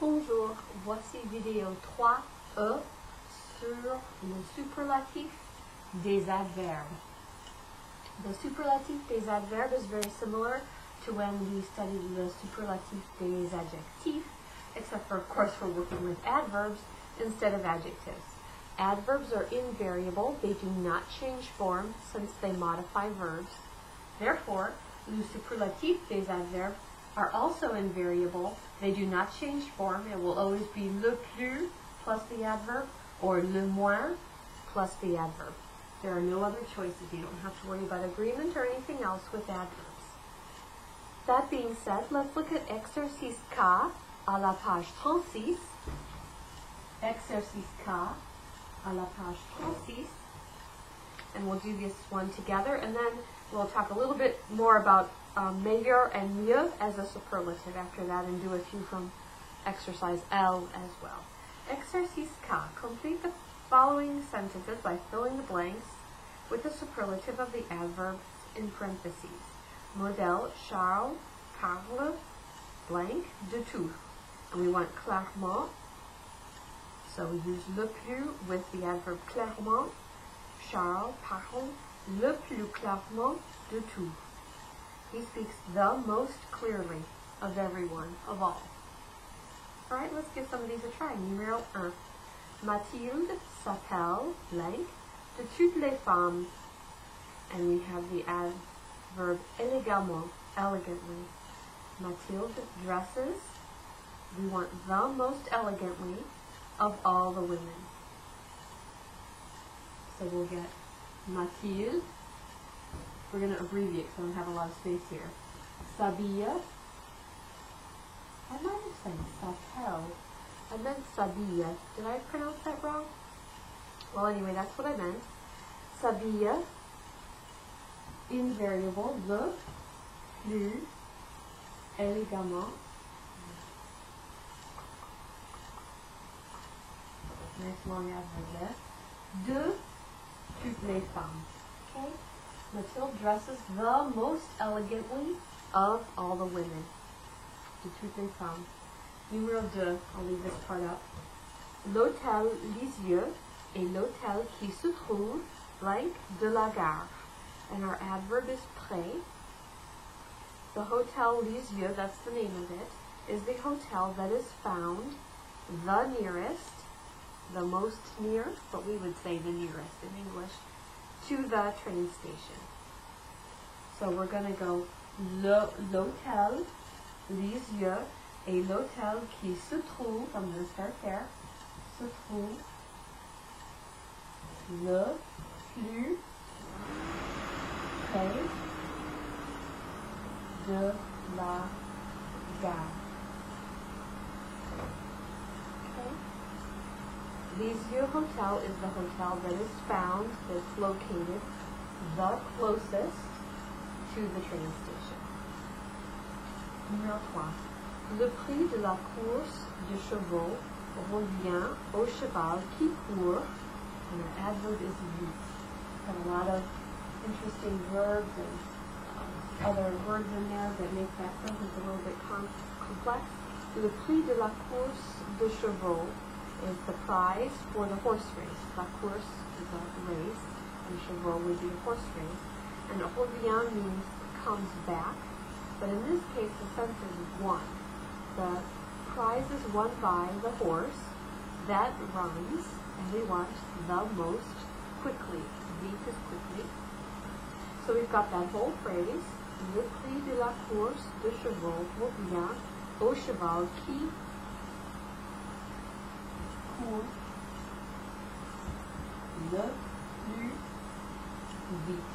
Bonjour, voici vidéo 3E sur le superlatif des adverbes. The superlatif des adverbes is very similar to when we studied the superlatif des adjectifs, except for, of course, we're working with adverbs instead of adjectives. Adverbs are invariable. They do not change form since they modify verbs. Therefore, le superlatif des adverbes are also invariable. They do not change form. It will always be le plus plus the adverb or le moins plus the adverb. There are no other choices. You don't have to worry about agreement or anything else with adverbs. That being said, let's look at exercice K à la page 36. Exercice K à la page 36. And we'll do this one together, and then we'll talk a little bit more about meilleur and mieux as a superlative after that, and do a few from exercise L as well. Exercice K. Complete the following sentences by filling the blanks with the superlative of the adverbs in parentheses. Modèle, Charles parle blank de tout. And we want clairement, so we use le plus with the adverb clairement. Charles parle le plus clairement de tout. He speaks the most clearly of everyone, of all. All right, let's give some of these a try. Numéro 1. Mathilde s'appelle blank de toutes les femmes. And we have the adverb élégamment, elegantly. Mathilde dresses. We want the most elegantly of all the women. So we'll get Mathilde. We're going to abbreviate so I don't have a lot of space here. S'habille. I might have said s'appelle. I meant s'habille. Did I pronounce that wrong? Well, anyway, that's what I meant. S'habille. Invariable. Le plus élégamment. Nice long adverb there. De toutes les femmes. Okay? Mathilde dresses the most elegantly of all the women. De toutes les femmes. Numéro 2, I'll leave this part up. L'hôtel Lisieux est l'hôtel qui se trouve blank de la gare. And our adverb is près. The Hotel Lisieux, that's the name of it, is the hotel that is found the nearest, the most near, but we would say the nearest in English, to the train station. So we're going to go l'hôtel Lisieux et l'hôtel qui se trouve, I'm going to start there, se trouve le plus près de la gare. Okay. Lisieux Hotel is the hotel that is found, that's located the closest to the train station. Numéro 3. Le prix de la course de chevaux revient au cheval qui court, and our adverb is vite. Got a lot of interesting verbs and other words in there that make that sentence a little bit complex. Le prix de la course de chevaux is the prize for the horse race. La course is a race, and cheval would be a horse race. And revient means comes back, but in this case the sentence is won. The prize is won by the horse that runs, and we want the most quickly. Vite is quickly. So we've got that whole phrase. Le prix de la course de chevaux revient au cheval qui court le plus vite.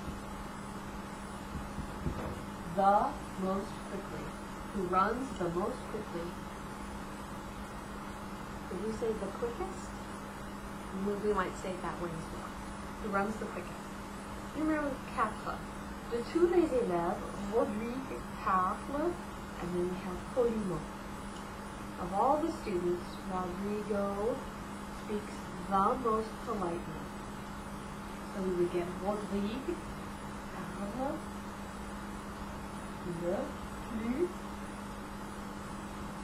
The most quickly. Who runs the most quickly. Did you say the quickest? We might say it that way as well. Who runs the quickest. Numéro 4. De tous les élèves, Rodrigue parle, and then we have poliment. Of all the students, Rodrigo speaks the most politely. So we would get Rodrigue parle le plus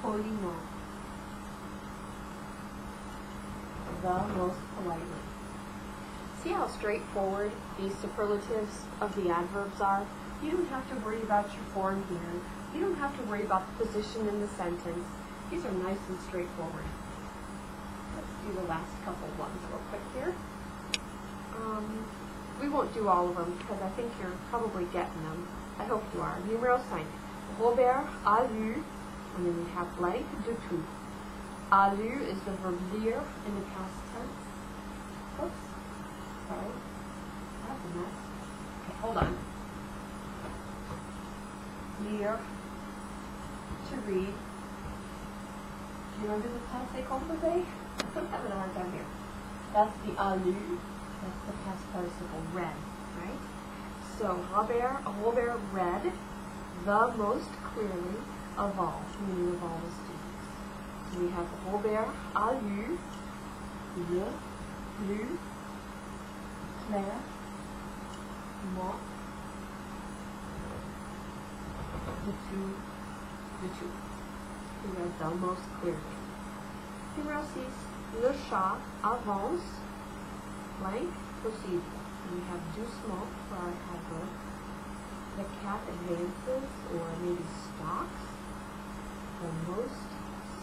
poliment. the most politely. See how straightforward these superlatives of the adverbs are? You don't have to worry about your form here. You don't have to worry about the position in the sentence. These are nice and straightforward. Let's do the last couple ones real quick here. We won't do all of them because I think you're probably getting them. I hope you are. Numéro 5. Robert a lu, and then we have blank du tout. A lu is the verb lire in the past tense. Oops. Sorry. That's a mess. Okay, hold on. Lire, to read. Do you remember the passé composé? I'm having a hard time here. That's the a lu. That's the past participle, read, right? So Robert read the most clearly of all, meaning of all the students. So we have Robert a lu, le, lu, clairement, du tout. He read the most clearly. Numéro 6. Le chat avance, blank, possible. We have doucement for our adverb. The cat advances, or maybe stalks, the most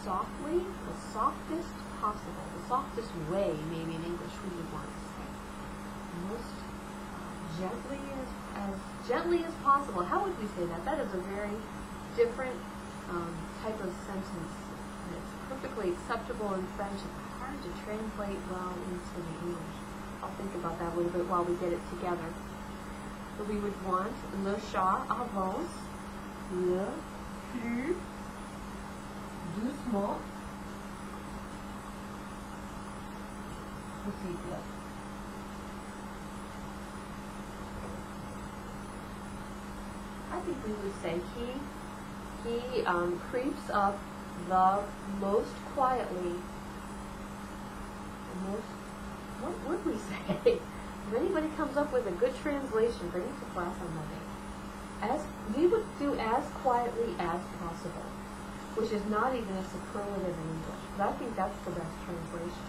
softly, the softest possible, the softest way, maybe in English we would want to say. Most gently as possible. How would we say that? That is a very different type of sentence. It's perfectly acceptable in French. It's hard to translate well into the English. I'll think about that a little bit while we get it together. So we would want le chat avance, le plus doucement possible. I think we would say he creeps up the most quietly. What would we say? If anybody comes up with a good translation, bring it to class on Monday. We would do as quietly as possible, which is not even a superlative in English, but I think that's the best translation.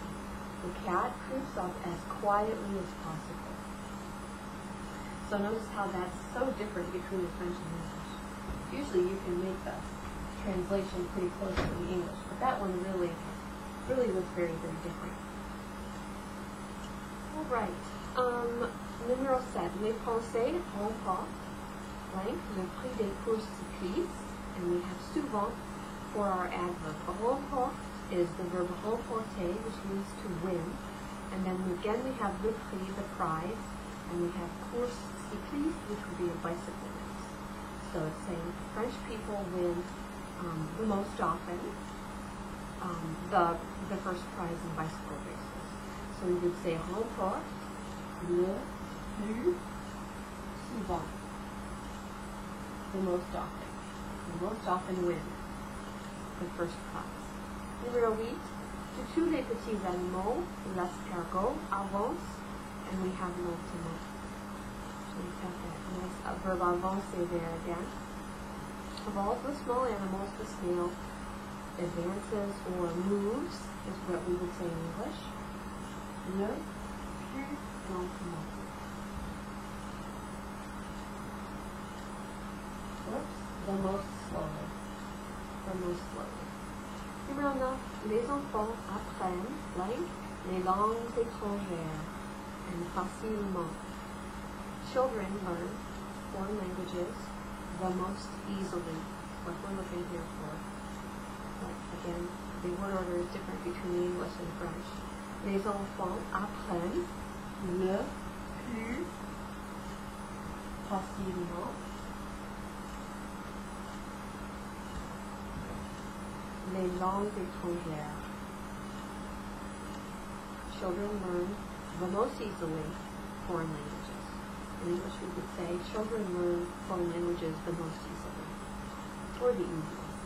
The cat creeps up as quietly as possible. So notice how that's so different between the French and English. Usually you can make the translation pretty close to the English, but that one really was very, very different. All right. Numéro 7. Les Français remportent, blank, le prix des courses cyclistes, and we have souvent for our adverb. Remporte is the verb remporter, which means to win, and then again we have le prix, the prize, and we have course cycliste, which would be a bicycle race. So it's saying French people win the most often the first prize in bicycle races. So we would say remporte le plus souvent, the most often. The most often win the first prize. Numéro 8. De tous les petits animaux, l'escargot avance, and we have l'ultimo. So we have that nice verb avancer there again. Of all the small animals, the snail advances or moves, is what we would say in English. Le plus lentement. Oops, the most slowly. The most slowly. Numéro 9. Les enfants apprennent, blank, les langues étrangères, and facilement. Children learn foreign languages the most easily. What we're looking here for. But again, the word order is different between English and French. Les enfants apprennent le plus facilement les langues étrangères. Children learn the most easily foreign languages. In English we would say children learn foreign languages the most easily, or the easiest.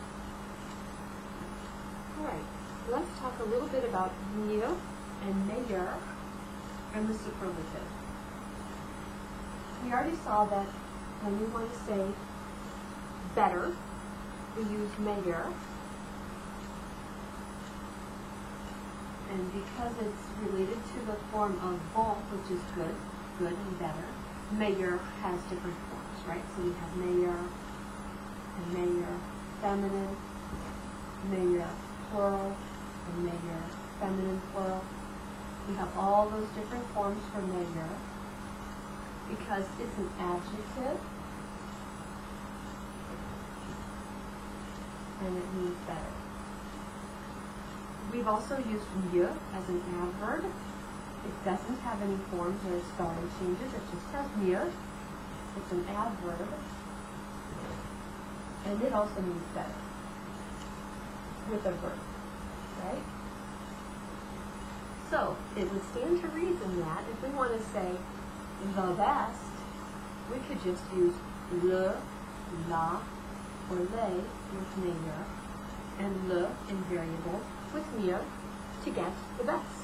Alright, let's talk a little bit about mieux and meilleur and the superlative. We already saw that when we want to say better, we use meilleur. And because it's related to the form of bon, which is good, good and better, meilleur has different forms, right? So we have meilleur and meilleur feminine, meilleur plural, and meilleur feminine plural. We have all those different forms for meilleur because it's an adjective and it means better. We've also used mieux as an adverb. It doesn't have any forms or spelling changes. It just says mieux. It's an adverb. And it also means better with a verb, right? So it would stand to reason that if we want to say the best, we could just use le, la, or les with meilleur, and le in variable with mieux to get the best.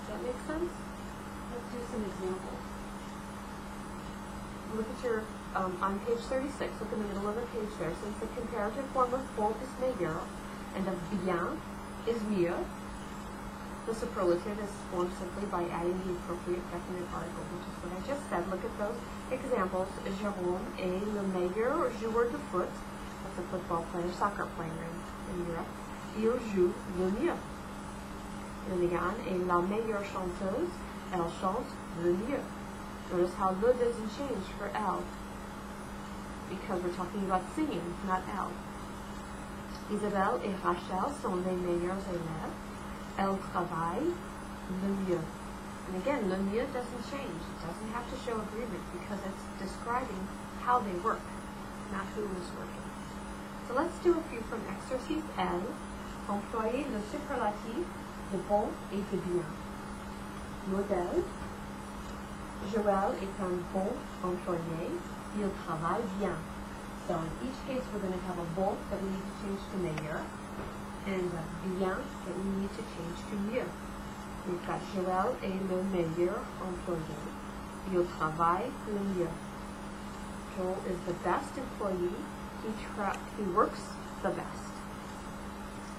Does that make sense? Let's do some examples. Look at your, on page 36, look in the middle of the page there. Since the comparative form of bon is meilleur and of bien is mieux, the superlative is formed simply by adding the appropriate definite article, which is what I just said. Look at those examples. Jérôme est le meilleur joueur de foot. That's a football player, soccer player in Europe. Il joue le mieux. Liliane est la meilleure chanteuse. Elle chante le mieux. Notice how le doesn't change for elle, because we're talking about singing, not elle. Isabelle et Rachel sont les meilleurs élèves. Elles travaillent le mieux. And again, le mieux doesn't change. It doesn't have to show agreement because it's describing how they work, not who is working. So let's do a few from exercice L. Employer le superlatif de bon et de bien. Modèle. Joël est un bon employé. Il travaille bien. So in each case, we're going to have a bon that we need to change to meilleur, and a bien that we need to change to mieux. We've got Joël est le meilleur employé. Il travaille le mieux. Joel is the best employee. He works the best.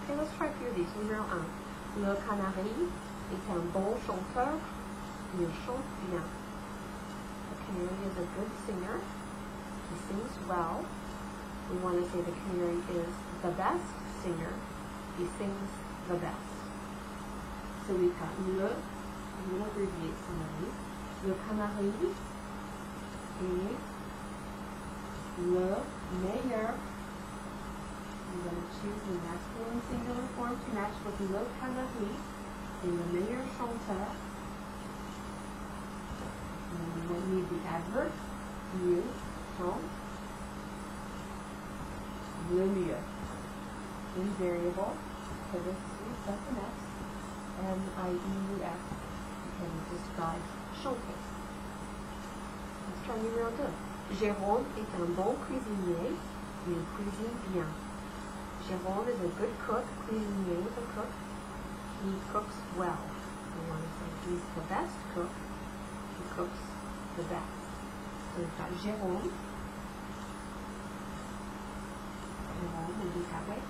Okay, let's try a few of these. Numéro 1. Le canari est un bon chanteur. Il chante bien. The canary is a good singer. He sings well. We want to say the canary is the best singer. He sings the best. So we've got le, I'm going to abbreviate some of these. Le canari est le meilleur. I'm going to choose the masculine singular form to match with le canari et le meilleur chanteur. And we need the adverb, mieux, chante, le mieux. In variable, so this is something else, M-I-E-U-S, because it describes chanter. Let's try numéro 2. Jérôme est un bon cuisinier, il cuisine bien. Jérôme is a good cook, cuisinier is a cook, he cooks well. We want to say he's the best cook, he cooks the best. So we've got Jérôme. Jérôme will be that way.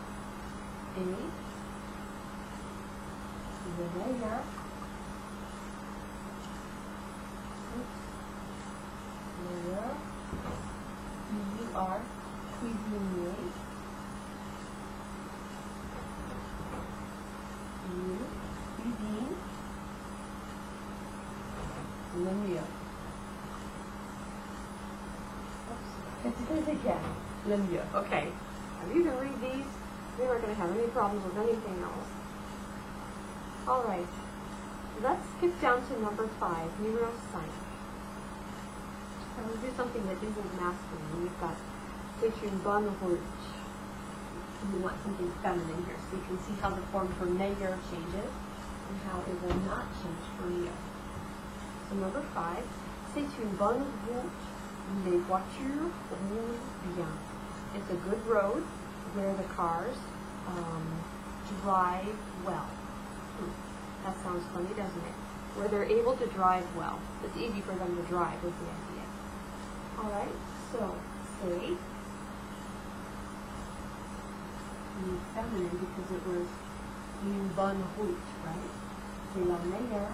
Et le meilleur. Meilleur. E-U-R. Cuisinier. Il cuisine le mieux. Let's do it again. Le mieux. Okay. Now you can read these. We aren't going to have any problems with anything else. All right. Let's skip down to number 5, numéro 5. So we'll do something that isn't masculine. We've got c'est une bonne route. We want something feminine here, so you can see how the form for meilleur changes and how it will not change for mieux. So number 5, c'est une bonne route. Les voitures roulent bien. It's a good road where the cars drive well. That sounds funny, doesn't it? Where they're able to drive well. It's easy for them to drive is the idea. Alright, so say feminine because it was une bonne route, right? C'est la meilleure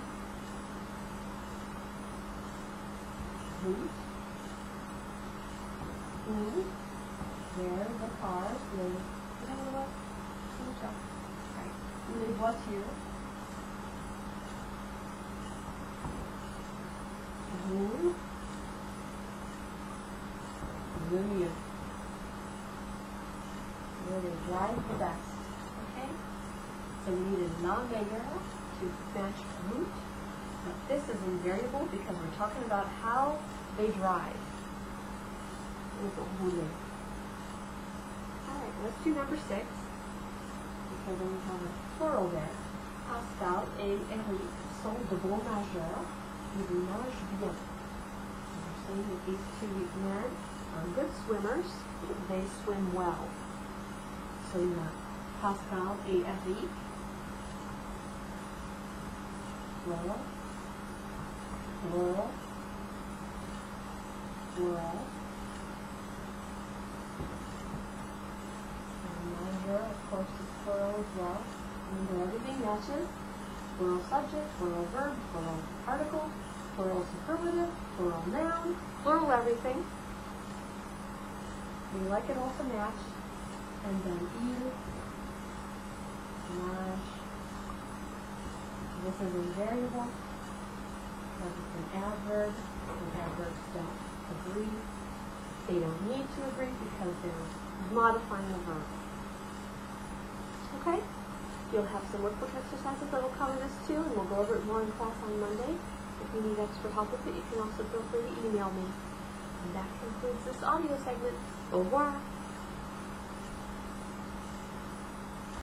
route où where the cars live. Right. Où les voitures roulent le mieux. Where they drive the best. Okay? So we need a la meilleure to match route. Now this is invariable because we're talking about how they drive. Rouler. Alright, let's do number 6. Because then we have a plural there. Pascal et Eric sont de bons nageurs. Ils nagent bien. We're saying that these two men are good swimmers. They swim well. So you have Pascal et Eric. Plural. Plural. Plural. Of course, is plural as well. And everything matches. Plural subject, plural verb, plural article, plural superlative, plural noun, plural everything. We like it all to match. And then il, nage. This is invariable because it's an adverb, and adverbs don't agree. They don't need to agree because they're modifying the verb. Okay? You'll have some workbook exercises that will cover this too, and we'll go over it more in class on Monday. If you need extra help with it, you can also feel free to email me. And that concludes this audio segment. Au revoir.